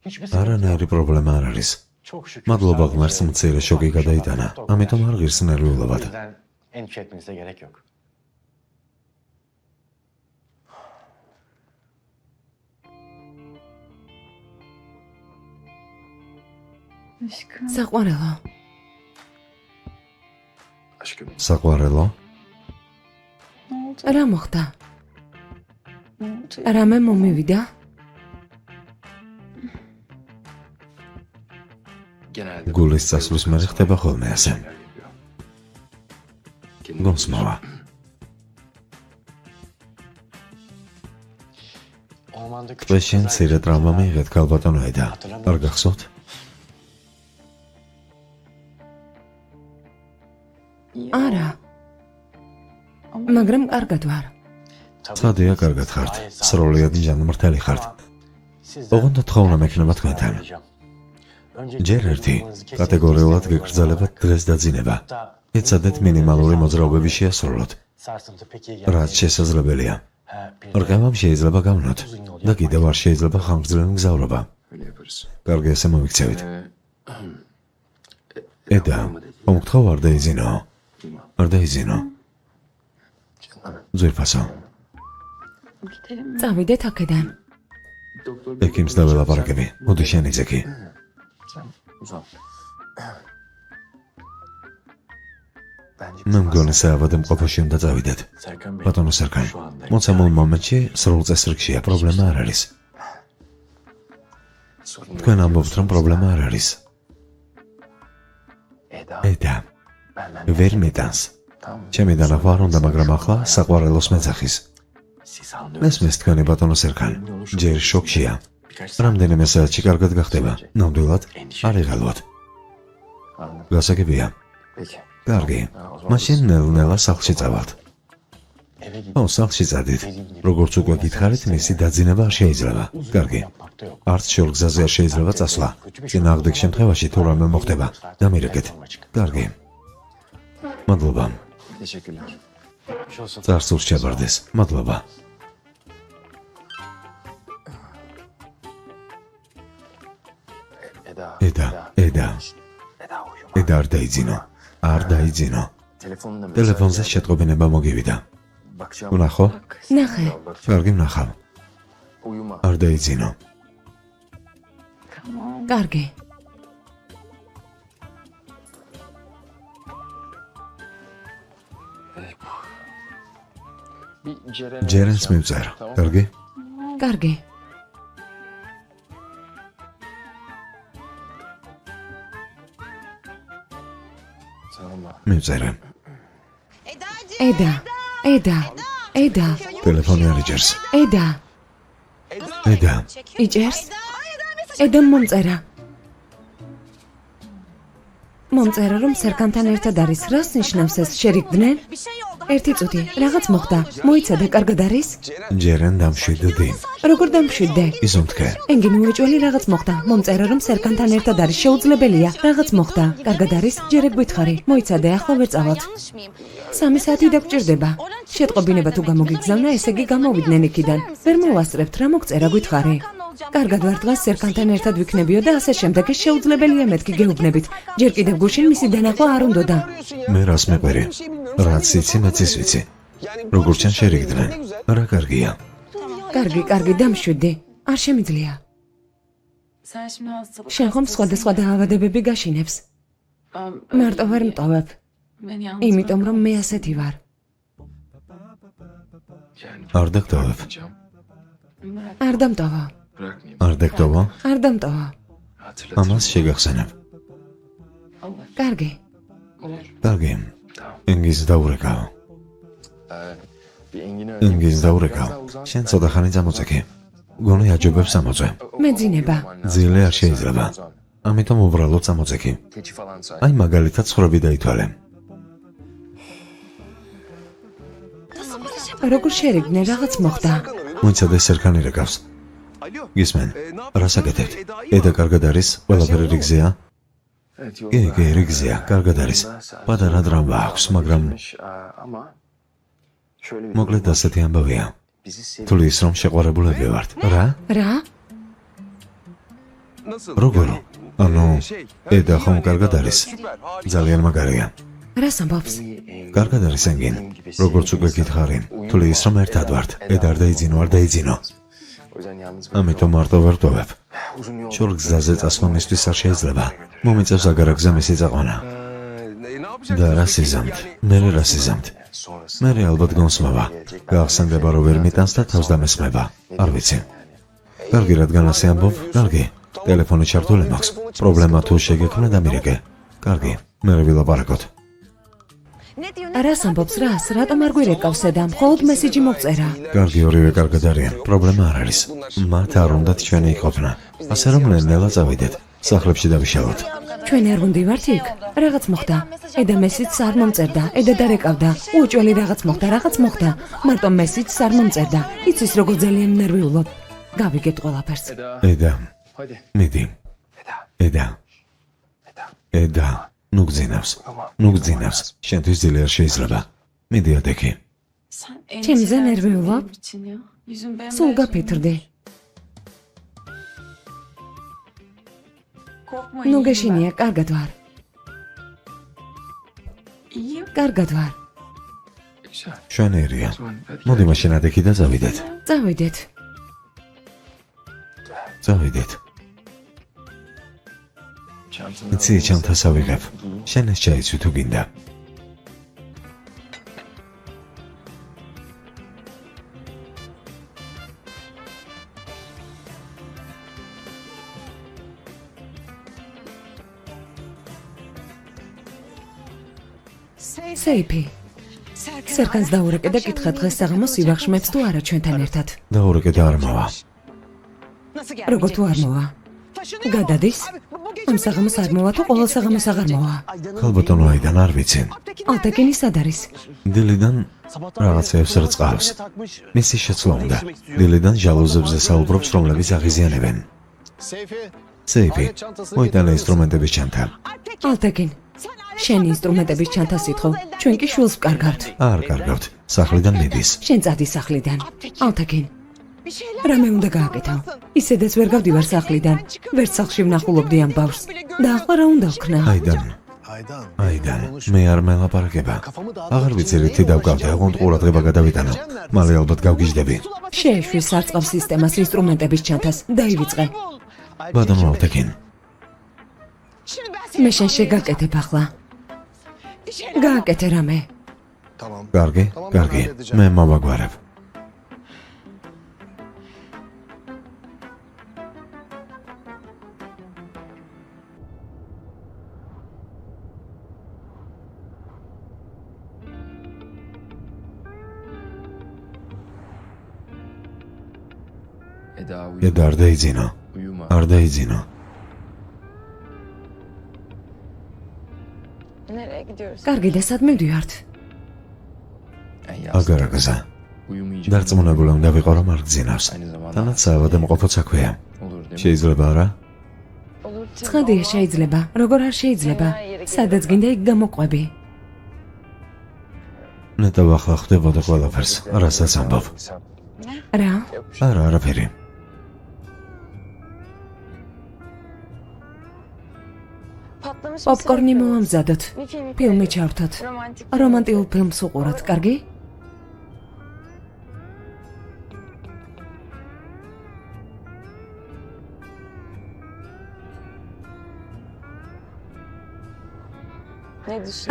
არანაირი პრობლემა არ არის. მადლობა ღმერთს მცირე შოკი გადაიტანა, ამიტომ არ ღირს ნერვიულობად. Endişe etmenize gerek yok. საყვარელო. საყვარელო? რა მოხდა? რამე მომივიდა? გულის წასვლის მერე ხდება ხოლმე ასე. გონსმოვა. ტყეში მცირე ტრავმა მიიღეთ ქალბატონო ედა. არ გახსოვთ? არა. მაგრამ კარგად ვარ. ცადია, კარგად ხართ. სრულად ჯანმრთელი ხართ. ოღონდ თხოვნა მექნება თქვენთან. ჯერ ერთი კატეგორიულად გეკრძალებათ დღეს დაძინება. ეცადეთ მინიმალური მოძრაობები შეასრულოთ. რაც შესაძლებელია. რგევამ შეიძლება გავნოთ და კიდევ არ შეიძლება ხანგრძლივი მგზავრობა. კარგი, ესე მომიქცევით. ედა, მომგთხოვ არ დაიძინო. არ დაიძინო. ძვირფასო. წავიდეთ აქედან. ექიმს დაველაპარაკები. მოდი შენ იზექი. მე მგონი საავადმყოფოში უნდა წავიდეთ. ბატონო სერკან, მოცემულ მომენტში სრულ წესრიგშია, პრობლემა არ არის. თქვენ ამბობთ, რომ პრობლემა არ არის. ედა, ვერ მეტანს. ჩემი დანახვა არ უნდა, მაგრამ ახლა საყვარელოს მეძახის. მესმის თქვენი ბატონო სერკან, ჯერ შოკშია. რამდენიმე საათში კარგად გახდება. ნამდვილად არ იღალვოთ. გასაგებია. კარგი, მაშინ ნელ-ნელა სახლში წავალთ. სახლში წადით. როგორც უკვე გითხარით, მისი დაძინება არ შეიძლება. კარგი. არც შორგზაზე არ შეიძლება წასვლა. წინააღმდეგ შემთხვევაში თუ რამე მოხდება, დამირეკეთ. კარგი. მადლობა. წარსულს ჩაბარდეს. მადლობა. ედა არ დაიძინო. არ დაიძინო. ტელეფონზე შეტყობინება მოგივიდა. ვნახო? ნახე. კარგი, ვნახავ. არ დაიძინო. კარგი. ჯერენს მივწერ. კარგი? კარგი. მივწერე. ედა. ტელეფონი არ იჭერს. ედა. იჭერს? ედამ მომწერა. მომწერა, რომ სერკანთან ერთად არის. რას ნიშნავს ეს? შერიგდნენ? ერთი წუთი, რაღაც მოხდა. მოიცადე, კარგად არის? ჯერენ დამშვიდდი. როგორ დამშვიდდე? იზომთქე. ენგინი უეჭველი რაღაც მოხდა. მომწერა, რომ სერკანთან ერთად არის. შეუძლებელია. რაღაც მოხდა. კარგად არის? ჯერ გვითხარი. მოიცადე, ახლა ვერ წავალთ. 3 საათი დაგჭირდება. შეტყობინება თუ გამოგიგზავნა, ესე იგი გამოვიდნენ იქიდან. ვერ მოვასწრებთ, რა მოგწერა გვითხარი. კარგად ვარ, დღეს სერკანთან ერთად ვიქნებიო და ასე შემდეგ. ეს შეუძლებელია, მეთქი გეუბნებით. ჯერ კიდევ გუშინ მისი დანახვა არ უნდოდა. მე რას მეყვერი? რაც იცი, მეც ის ვიცი. როგორ ჩან შერიგდნენ. რა კარგია. კარგი, დამშვიდდი. არ შემიძლია. შენ ხომ სხვადასხვა დაავადებები გაშინებს. მარტო ვერ მტოვებ. იმიტომ რომ მე ასეთი ვარ. არ დაგტოვებ. არ დამტოვა. არ დაგტოვა? არ დამტოვა. ამას შეგახსენებ. კარგი. ენგიზ დაურეკავ. შენ ცოტა ხანი წამოწეკი. გონი აჯობებს ამოწე. მეძინება. ძილე არ შეიძლება. ამიტომ უბრალოდ წამოწეკი. აი მაგალითად ხრები დაითვალე. როგორ შერიგდნენ, რაღაც მოხდა. მოიცადე სერკანი რეკავს. გისმენ, რას აკეთებთ? ედა კარგად არის? ყველაფერი რიგზეა? კი, რიგზეა, კარგად არის. პატარა დრამა აქვს, მაგრამ მოკლედ ასეთი ამბავია. თulis რომ შეყვარებულები ვართ. რა? როგორ? ანუ ედა ხომ კარგად არის? ძალიან მაგარია. რას ამბობს? კარგად არის ენგინ. როგორც უკვე გითხარი, თulis რომ ერთად ვართ. ედა არ დაიძინო, არ დაიძინო. ამიტომ მარტო ვერ ტოვებ. შორ გზაზე წასვლა მისთვის არ შეიძლება. მომიწევს აგარაგზე მისი წაყვანა. და რა სიზამთ? მე რა სიზამთ? მე ალბათ გონსმავა. გახსენდება რომ ვერ მიტანს და თავს დამესმება. არ ვიცი. კარგი, რადგან ასე ამბობ, კარგი. ტელეფონი ჩართული მაქვს. პრობლემა თუ შეგექმნა დამირეკე. კარგი, მე ვილაპარაკოთ. რას ამბობს რას? რატომ არ გვირეკავს და მხოლოდ მესიჯი მოგწერა? კარგი, ორივე კარგად არიან. პრობლემა არ არის. მათ არ უნდათ ჩვენი იყოფნა. ასე რომ ნელა წავიდეთ. სახლებში დავიშალოთ. ჩვენ არ ვუნდივართ იქ? რაღაც მოხდა. ედა მესიჯს არ მომწერდა. ედა დარეკავდა. უჭველი რაღაც მოხდა. მარტო მესიჯს არ მომწერდა. იცის როგორ ძალიან ნერვიულობ. გავიგეთ ყველაფერს. ედა. მიდი. ედა. ნუ გძინავს. შენთვის ძილი არ შეიძლება. მიდი ადექი. ჩემზე ნერვიულობ? სულ გაფეთრდი. ნუ გეშინია, კარგად ვარ. შენერია. მოდი მაშინ ადექი და წავიდეთ. წავიდეთ. იცი ჩანთას ავიღებ. შენ ეს ჩაიცვი თუ გინდა. სეიფი. სერკანს დაურეკე და კითხა დღეს საღამოს ივახშმებს თუ არა ჩვენთან ერთად. დაურეკე და არ მოვა. როგორ თუ არ მოვა? გადადის? ამ საღამოს არ მოვა თუ ყოველ საღამოს აღარ მოვა? ქალბატონო აიდან არ ვიცი. ალტეკინი სად არის? დილიდან რაღაცებს რწყავს. მისი შეცვლა უნდა. დილიდან ჟალუზებზე საუბრობს, რომლებიც აღიზიანებენ. სეიფი. მოიტანა ინსტრუმენტების ჩანთა. ალტეკინ. შენი ინსტრუმენტების ჩანთა სითხო. ჩვენ კი შულს ვკარგავთ. არ კარგავთ. სახლიდან მიდის. შენ წადი სახლიდან. ალტეკინ. რამე უნდა გააკეთო? ისედაც ვერ გავდივარ სახლიდან. ვერც სახლში ვნახულობდი ამ ბავშვს. და ახლა რა უნდა ვქნა? აიდან, მე არ მელაპარაკება. აღარ ვიცი რითი დავკავდე, აღონდ ყურადღება გადავიტანო. მალე ალბათ გავგიჟდები. შეეშვის სარწყავ სისტემას ინსტრუმენტების ჩანთას. დაივიწყე. ბატონო ალტეკინ. მე შენ შეგაკეთებ ახლა. გააკეთე რამე. კარგი, მე მოვაგვარებ. ედა არ დაიძინო. კარგი და სად მივდივართ? აგარაგზა. დარწმუნებული უნდა ვიყო რომ არ გძინავს. თანაც საავადმყოფოც აქვეა. შეიძლება არა? ცხადია შეიძლება. როგორ არ შეიძლება? სადაც გინდა იქ გამოყვები. ნეტავ ახლა ხდებოდა ყველაფერს. რასაც ამბობ. რა? არაფერი. პოპკორნი მოვამზადოთ. ფილმი ჩავთოთ. რომანტიკულ ფილმს უყუროთ, კარგი?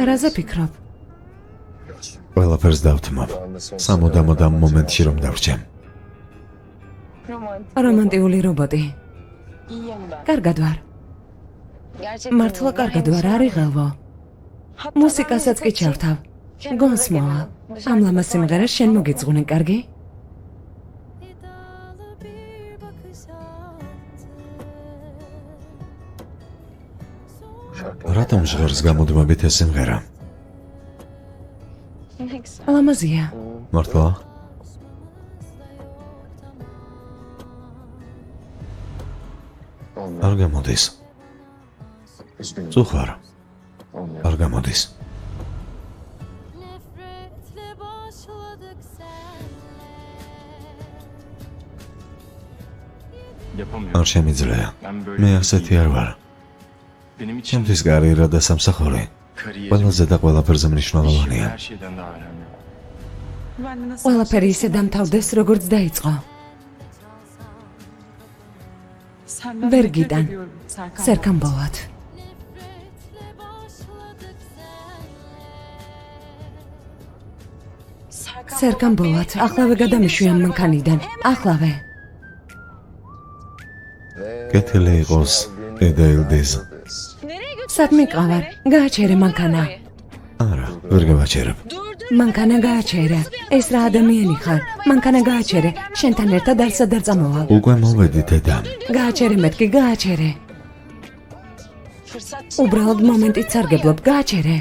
არაზე ფიქრობ? ყველაფერს დავთმობ. სამუდამოდ მომენტში რომ დავრჩემ. რომანტიკული რობოტი. კარგად ვარ. მართლა კარგად ვარ, არ იღელვო. მუსიკასაც კი ჩავთავ. გონსმოვა. ამ ლამაზ სიმღერას შენ მოგეძღვნე, კარგი? რატომ ჟღერს გამოდმებით ეს სიმღერა? ლამაზია. მართლა? არ გამოდის. წუხარ. არ გამოდის. არ შემიძლია. მე ასეთი არ ვარ. ჩემთვის კარიერა და სამსახური ყველაზე და ყველაფერზე მნიშვნელოვანია. ყველაფერი ისე დამთავრდეს, როგორც დაიწყო. ვერ გიტან, სერკან ბოლად. სერკან ბოლად, ახლავე გადამიშვი ამ მანქანიდან, ახლავე. კეთილი იყოს ედა ელდეს. სად მიყავარ? გააჩერე მანქანა. არა, ვერ გავაჩერებ. მანქანა გააჩერე. ეს რა ადამიანი ხარ? მანქანა გააჩერე. შენთან ერთად არ სადარ წამოვალ. უკვე მოვედი დედა. გააჩერე მეთქი, გააჩერე. უბრალოდ მომენტით სარგებლობ, გააჩერე.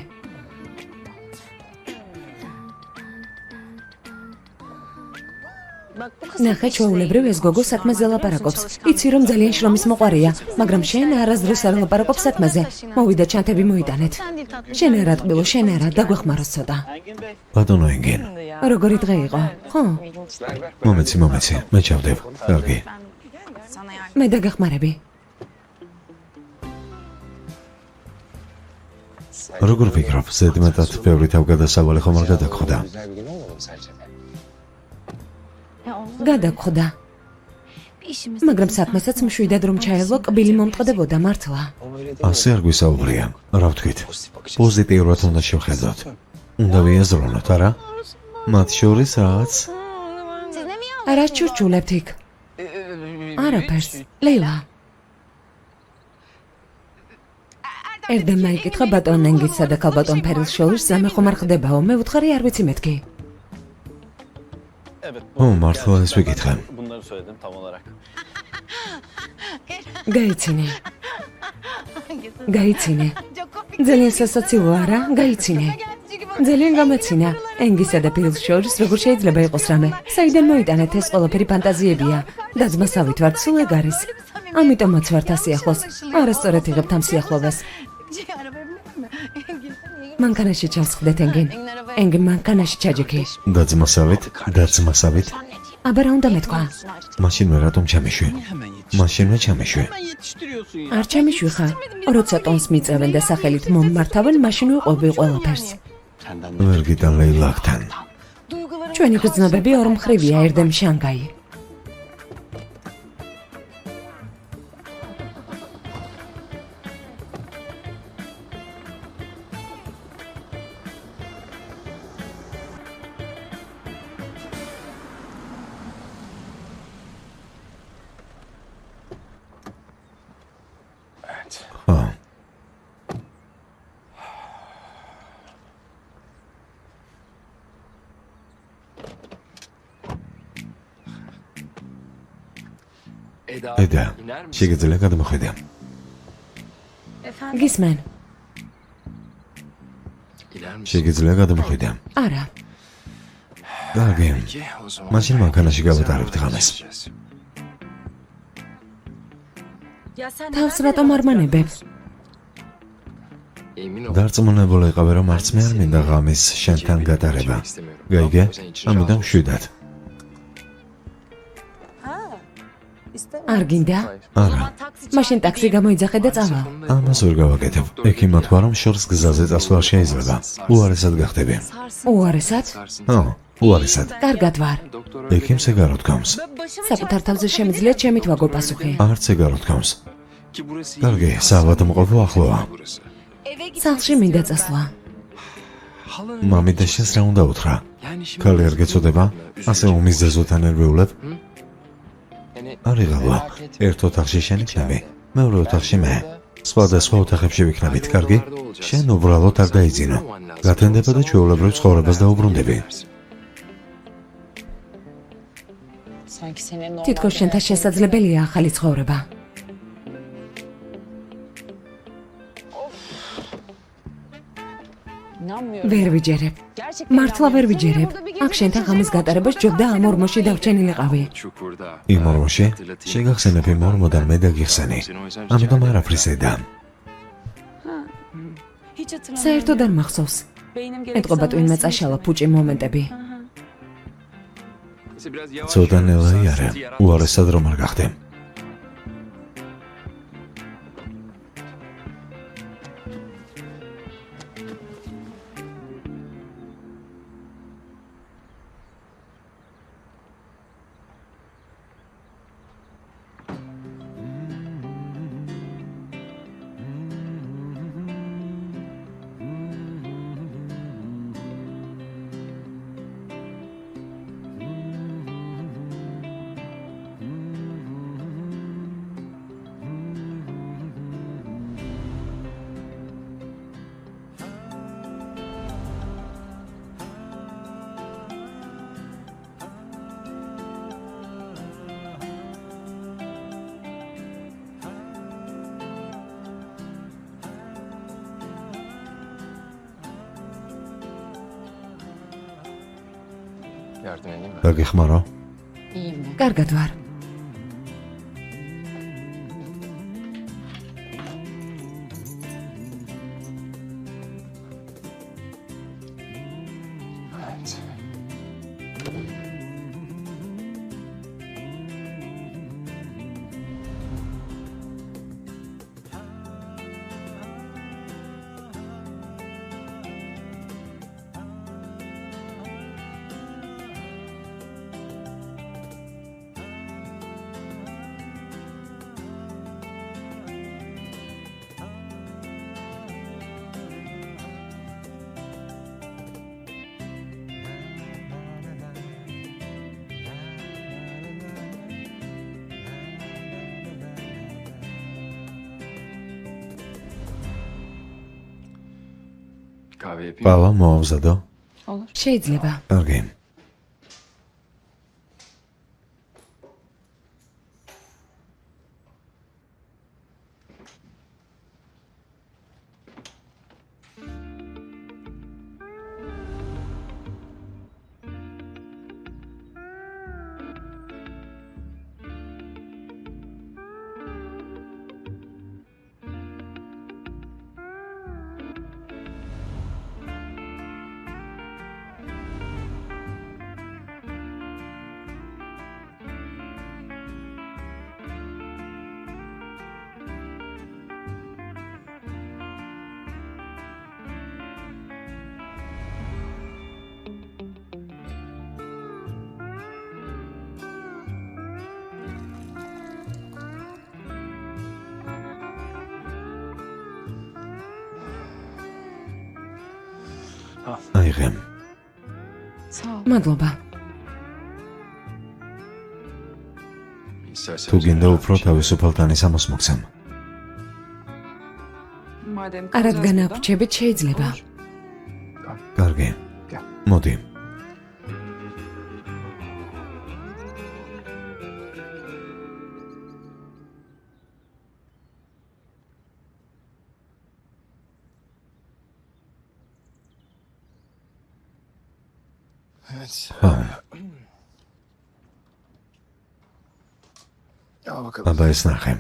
ნახე, ჩვეულებრივ ეს გოგო საქმეზე ლაპარაკობს. იცი რომ ძალიან შრომის მოყვარია, მაგრამ შენ არასდროს არ ლაპარაკობ საქმეზე. მოვიდა ჩანთები მოიტანეთ. შენ არა ტყბილო, შენ არა, დაგვეხმაროს ცოტა. ბატონო ენგენ. როგორი დღე იყო? ხო? მომეცი, მე ჩავდებ. კარგი. მე დაგეხმარები. როგორ ვფიქრობ, ზედმეტად ბევრი თავგადასავალი ხომ არ გადაგხვდა? გადაგხვდა. მაგრამ საქმესაც მშვიდად რომ ჩაელო, კბილი მომტყდებოდა მართლა. ასე არ გვისაუბრია. რა ვთქვით? პოზიტიურად უნდა შევხედოთ. უნდა ვიაზროვნოთ, არა? მათ შორის რაც არა ჩურჩულებთ იქ. არაფერს, ლეილა. ერდემ მაიკითხა ბატონ ენგისა და ქალბატონ ფერილს შორის ზამე ხომ არ ხდებაო, მე ვუთხარი არ ვიცი მეთქი. ო, მართლა ეს ვიკითხე. გაიცინე. ძალიან სასაცილო არა? გაიცინე. ძალიან გამეცინა. ენგისა და ფერილს შორის როგორ შეიძლება იყოს რამე? საიდან მოიტანეთ ეს ყველაფერი ფანტაზიებია? დაძმასავით ვართ სულ ეგ არის. ამიტომაც ვართ ასე ახლოს. არასწორად იღებთ ამ სიახლოვეს. მანქანაში ჩავსხდეთ ენგენ. ენგენ მანქანაში ჩაჯექი. დაძმასავით. აბა რა უნდა მეთქვა? მაშინვე რატომ ჩამეშვი? არ ჩამიშვი ხარ. როცა ტონს მიწევენ და სახელით მომმართავენ, მაშინვე ყვები ყველაფერს. ვერ გიტან ლეილაკთან. ჩვენი გრძნობები ორმხრივია, ერდემ შანგაი. ედა, შეგიძლია გადმოხედა. გისმენ. შეგიძლია გადმოხედა. არა. კარგი. მაშინ მანქანაში გავატარებთ ღამეს. თავს რატომ არ მანებებ? დარწმუნებული იყავი რომ არც მე არ მინდა ღამის შენთან გატარება. გაიგე? ამიტომ შვიდად. არ გინდა? არა. მაშინ ტაქსი გამოიძახე და წავა. ამას ვერ გავაკეთებ. ექი მოთქვა რომ შორს გზაზე წასვლა არ შეიძლება. უარესად გახდები. უარესად? ხო, უარესად. კარგად ვარ. ექიმს ეგარო თქავს. საკუთარ თავზე შემიძლია ჩემით ვაგო პასუხი. არც ეგარო თქავს. კარგი, საავადმყოფო ახლოა. სახლში მინდა წასვლა. მამი და შენს რა უნდა უთხრა? ქალი არ გეწოდება? ასე უმიზეზოთან ერვეულებ? არიღალა, ერთ ოთახში შენ იქნები, მეორე ოთახში მე. სხვადასხვა ოთახებში ვიქნებით, კარგი? შენ უბრალოდ არ დაიძინო. გათენდება და ჩვეულებრივ ცხოვრებას დაუბრუნდები. თითქოს შენთან შესაძლებელია ახალი ცხოვრება. ვერ ვიჯერებ. მართლა ვერ ვიჯერებ. აქ შენთან ღამის გატარებას ჯობდა ამ ორმოში დავრჩენილიყავი. იმ ორმოში? შეგახსენებ იმ ორმოდან მე დაგიხსენი. ამიტომ არაფრის ედა. საერთოდ არ მახსოვს. ეთყობა ტვინმა წაშალა ფუჭი მომენტები. ცოტა ნელა იარე, უარესად რომ არ გახდე. Yardım edeyim mi? გაგიხმარო? კარგად ვარ. Evet. Kahve yapayım. ყავა მოავზადო? შეიძლება. კარგი. აიღე. მადლობა. İstersen თუ გინდა უფრო თავისუფალ თანისამოს მოგცემ. რადგან აღრჩებით შეიძლება. კარგი. მოდი. Evet. ხო, Al bakalım. აბა ეს ნახე.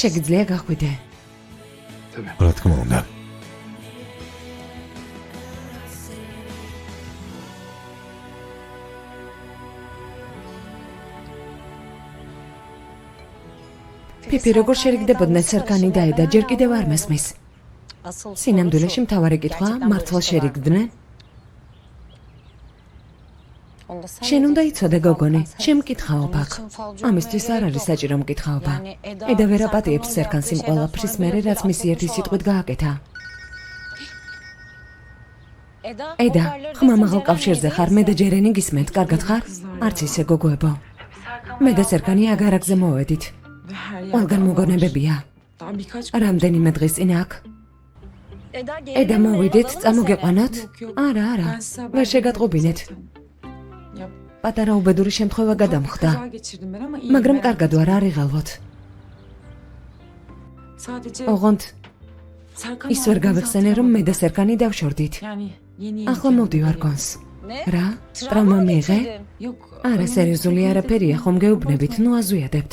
შეგიძლია გახვიდე. რა თქმა უნდა. პიპი როგორ შერიგდებოდნენ სერკანი და ედა ჯერ კიდევ არ მესმის. სინამდვილეში მთავარი კითხვა მართლა შერიგდნენ? შენ უნდა იცოდე გოგონი, შემკითხაობ აქ. ამისთვის არ არის საჭირო მკითხაობა. ედა ვერ აპატიებს სერგანს იმ ყველაფრის მერე, რაც მისი ერთი სიტყვით გააკეთა. ედა, ხმა მაღალ კავშირზე ხარ, მე და ჯერენი გისმენთ, კარგად ხარ? არც ისე გოგოებო. მე და სერგანი აგარაკზე მოვედით. ყველგან მოგონებებია. რამდენიმე დღის წინ აქ. ედა მოვიდეთ, წამოგეყვანოთ? არა, ვერ შეგატყობინეთ. პატარა უბედური შემთხვევა გადამხდა. მაგრამ კარგად ვარ, არ იღალვოთ. ოღონდ ის ვერ გავეხსენე, რომ მე და სერგანი დავშორდით. ახლა მოვდივარ გონს. რა? ტრავმა მიიღე? არა, სერიოზული არაფერია, ხომ გეუბნებით, ნუ აზვიადებთ.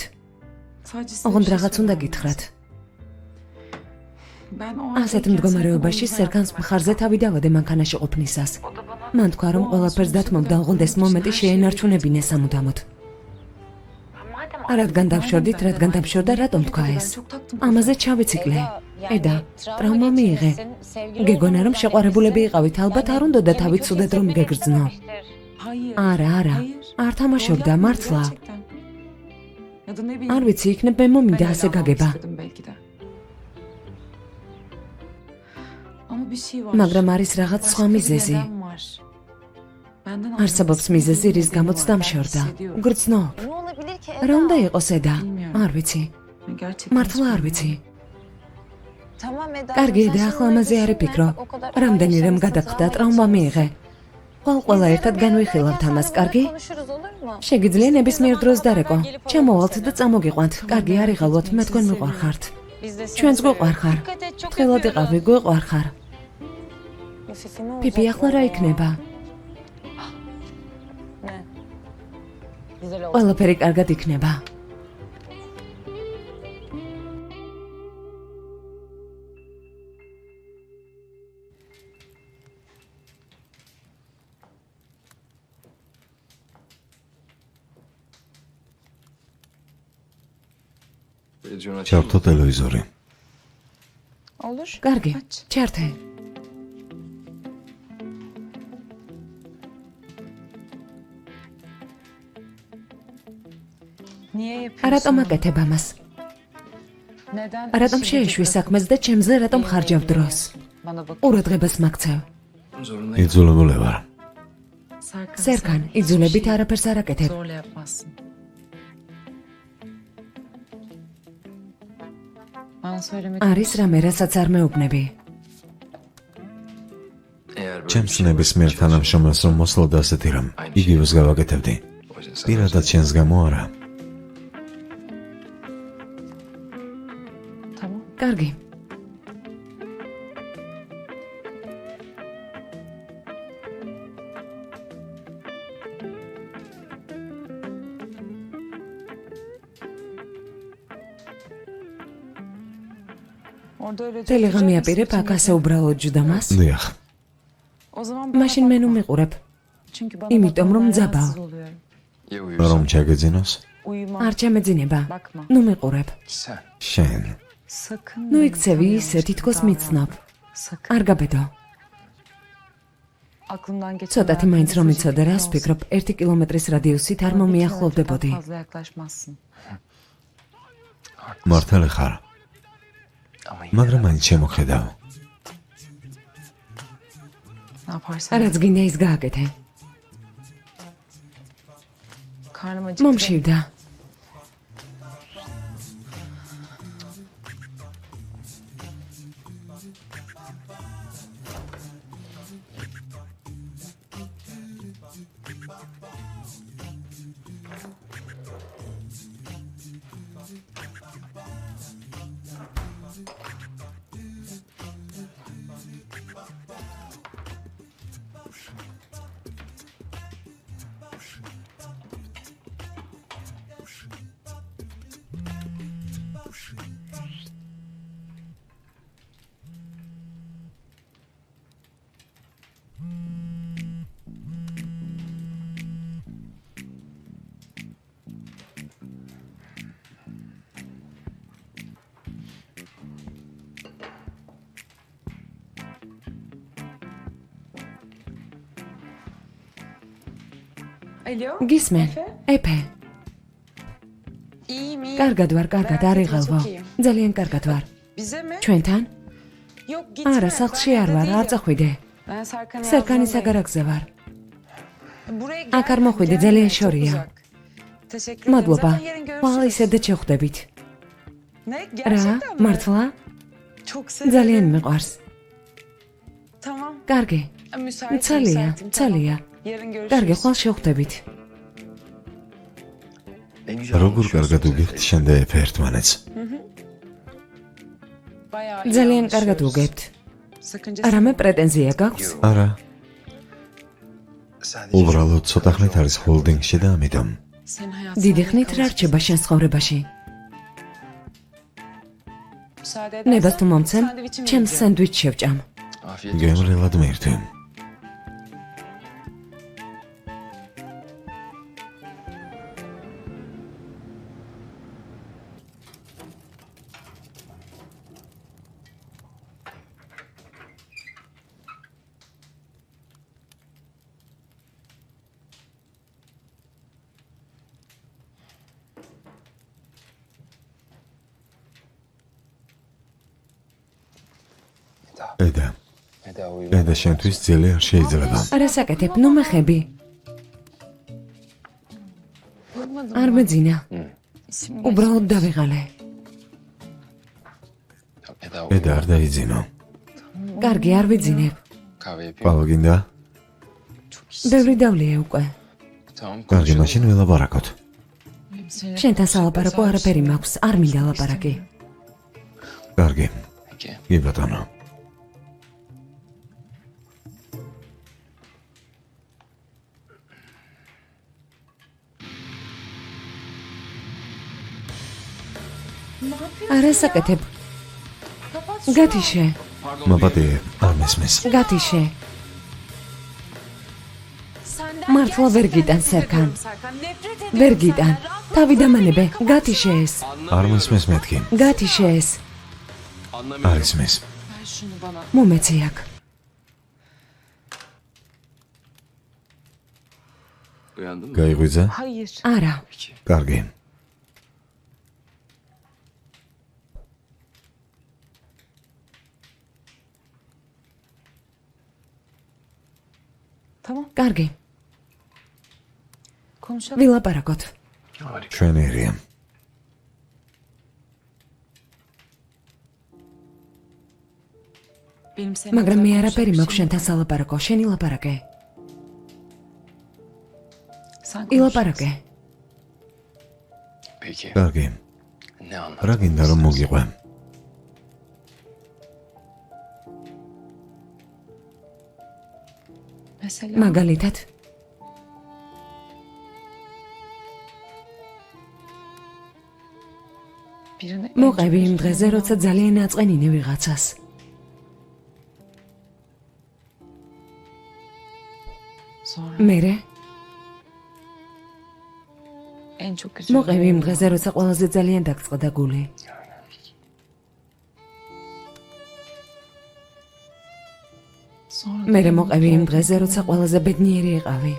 ოღონდ რაღაც უნდა გითხრათ. ასეთ მდგომარეობაში სერგანს მხარზე თავი დავადე მანქანაში ყოფნისას. მან თქვა, რომ ყველაფერს დათმობდა, ოღონდ ეს მომენტი შეენარჩუნებინე სამუდამოდ. რადგან დავშორდა, რატომ თქვა ეს? ამაზე ჩავიციკლე. ედა, ტრავმა მიიღე. გეგონა რომ შეყვარებულები იყავით, ალბათ არ უნდა თავით ცუდად რომ გეგრძნო. არა, არ თამაშობდა, მართლა. არ ვიცი, იქნებ მე მომინდა ასე გაგება. მაგრამ არის რაღაც სხვა მიზეზი. არსებობს მიზეზი, რის გამოც დამშორდა. გრძნობ. რა უნდა იყოს ედა? არ ვიცი. მართლა არ ვიცი. კარგი ედა, ახლა ამაზე არ იფიქრო. რამდენი რამ გადაწყდა, ტრავმა მიიღე. ყველა ერთად განვიხილავთ ამას, კარგი? შეგიძლია ნებისმიერ დროს დარეკო. ჩამოვალთ და წამოგიყვანთ. კარგი, არ იღალვოთ, მე თქვენ მიყვარხართ. ჩვენც გვიყვარხარ. თხილად იყავი, გვიყვარხარ. პიპი, ახლა რა იქნება? ყველაფერი კარგად იქნება. ჩართო ტელევიზორი. კარგი, ჩართე. რატომ აკეთებ ამას? რატომ შეეშვი საქმეს და ჩემზე რატომ ხარჯავ დროს? ყურადღებას მაქცევ. იძულებული ვარ. სერგან, იძულებით არაფერს არ აკეთებ. არის რამე, რასაც არ მეუბნები. ჩემს ნებისმიერ თანამშრომელს რომ მოსლოდა ასეთი რამ, იგივეს გავაკეთებდი. პირადად შენს გამო არა. კარგი. ტელეგრამი აპირებ აქ ასე უბრალოდ ჯდამას? დიახ. მაშინ მე ნუ მიყურებ. იმიტომ რომ მძაბავ. რომ ჩაგეძინოს? არ ჩამეძინება. ნუ მიყურებ. შენ. ნუ იქცევი ისე, თითქოს მიცნობ. არ გაბედო. ცოტათი მაინც რომ იცოდე, რას ვფიქრობ, 1 კილომეტრის რადიუსით არ მომიახლოვდებოდი. მართალი ხარ. მაგრამ მაინც შემოხედავ. რაც გინდა ის გააკეთე. მომშივდა. Alo. გისმენ? ეფე. İyiyim iyiyim. კარგად ვარ, კარგად, არ იღალვო. ძალიან კარგად ვარ. Bize mi? ჩვენთან? Yok gitme. არა, სახლში არ ვარ, არ წახვიდე. Ben Serkan'ı სერკანი yazmam საგარაგზე ვარ. lazım. Buraya აქ არ მოხვიდე, gelme, ძალიან çok შორია. uzak. Teşekkür ederim. მადლობა. Zaten yarın görüşürüz. ხვალ ისედაც შევხვდებით. Ne? რა? Gerçekten mi? მართლა? Çok severim. ძალიან მიყვარს. Tamam. კარგი. Müsaitim. ცალია, müsaitim, ცალია. Tamam. Yarın görüşürüz. კარგი, ხვალ შევხვდებით. როგორ კარგად უგებთ შენ და ეფე ერთმანეთს? Bayağı iyi ძალიან კარგად anlaşıyoruz. უგებთ. Sakıncası რამე პრეტენზია გაქვს? არა. უბრალოდ ცოტა ხნით არის ჰოლდინგში და ამიტომ senin hayatına დიდი ხნით რა kalmış. რჩება შენ ცხოვრებაში? Müsaade ნებას თუ edersen მომცემ, sandviçimi ჩემს yiyeceğim. სანდვიჩს შევჭამ. გემრიელად მირთვი. ედა, ედა შენთვის ძელი არ შეიძლება. არა საკეთებ, ნუ მეხები. არ მეძინა. უბრალოდ დავიღალე. ედა არ დაიძინო. კარგი, არ ვიძინებ. ყავა გინდა? ბევრი დავლია უკვე. კარგი, მაშინ ველაპარაკოთ. შენთან სალაპარაკო არაფერი მაქვს, არ მინდა ლაპარაკი. კარგი. კი ბატონო. არა საკეთებ. გათიშე, მაპატიე, არ მესმის. გათიშე. მართლა ვერ გიტან სერკან. ვერ გიტან. თავი დამანებე, გათიშე ეს. არ მესმის მეთქი. გათიშე ეს. არ ისმის. Ver şunu bana. მომეცი აქ. გაიღვიძა? Hayır. არა. კარგი. Tamam. კარგი, Konuşalım. ვილაპარაკოთ. ჩვენერია. Benim seninle მაგრამ მე konuşacak არაფერი bir მაქვს şeyim შენთან სალაპარაკო, შენი ლაპარაკე. yok. Sen konuş. ილაპარაკე. კარგი. რა გინდა რომ მოგიყვე? Mesela მაგალითად, birini მოყევი იმ დღეზე, როცა ძალიან აწყენინე ვიღაცას. sonra მერე en çok üzüldüm. მოყევი იმ დღეზე, როცა ყველაზე ძალიან დაგწყდა გული. Sonra მერე მოყევი იმ დღეზე, როცა ყველაზე ბედნიერი იყავი.